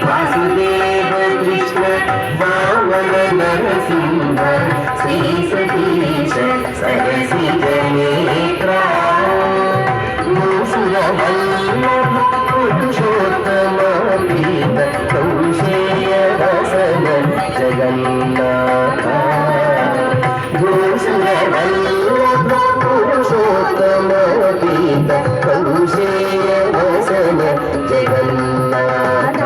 वासुदेव कृष्ण वामन नरसिंह श्री सतीश सरसिजनेत्रा मूषुरवल्लभ पुरुषोत्तम पीत कौशेय वसन जगन्नाथ मूषुरवल्लभ पुरुषोत्तम पीत कौशेय वसन जगन्नाथ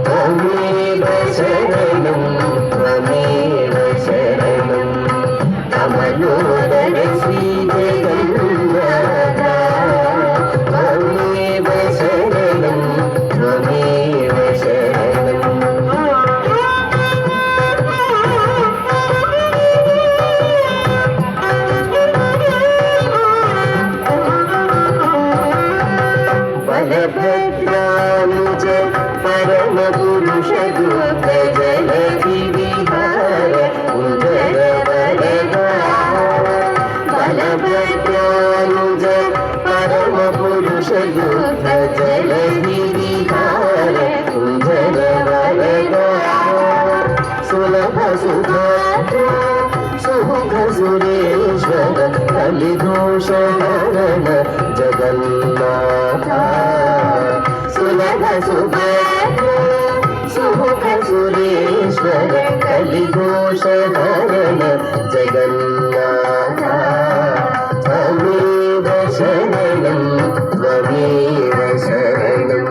त्वमेव शरणं त्वमेव शरणं कमलोदर श्री जगन्नाथ त्वमेव शरणं त्वमेव शरणं बलभद्रानुज परम पुरुष दुःख जलधि विहार कुंजर बलगार बलभद्रानुज परम पुरुष दुःख जलधि विहार कुंजर बलगार सुलभ सुभद्र सुमुख सुरेश्वर कलिदोष हरण जगन्नाथ सुलभ सुभद्र सुमुख सुरेश्वर कलिदोष हरण जगन्नाथ त्वमेव शरणं त्वमेव शरणं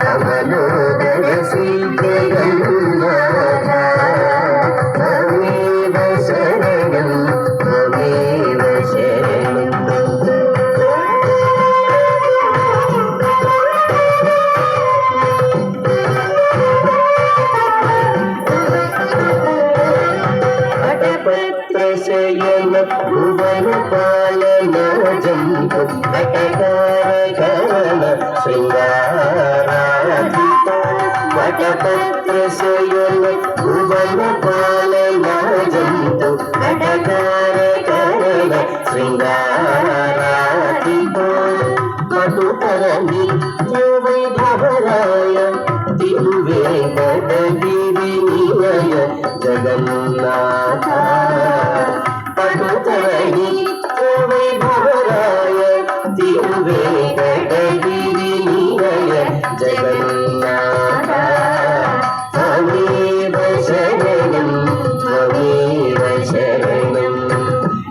कमलोदर श्री जगन्नाथ त्वमेव शरणं त्वमेव शरणं शयन भुवन पालन जंतु घटकारकरण श्रृंगाराधित वटपत्र शयन भुवन पालन जंतु घटकारकरण श्रृंगाराधित कटुतर नित्य वैभवराय तिरुवेंकटगिरि निलय जगन्नाथ पटुतर नित्य वैभवराय तिरुवेंकटगिरि निलय जगन्नाथ त्वमेव शरणं त्वमेव शरणं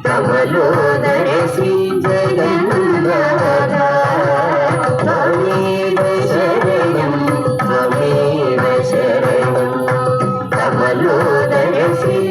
कमलोदर श्री जगन्नाथ त्वमेव शरणं त्वमेव शरणं कमलोदर श्री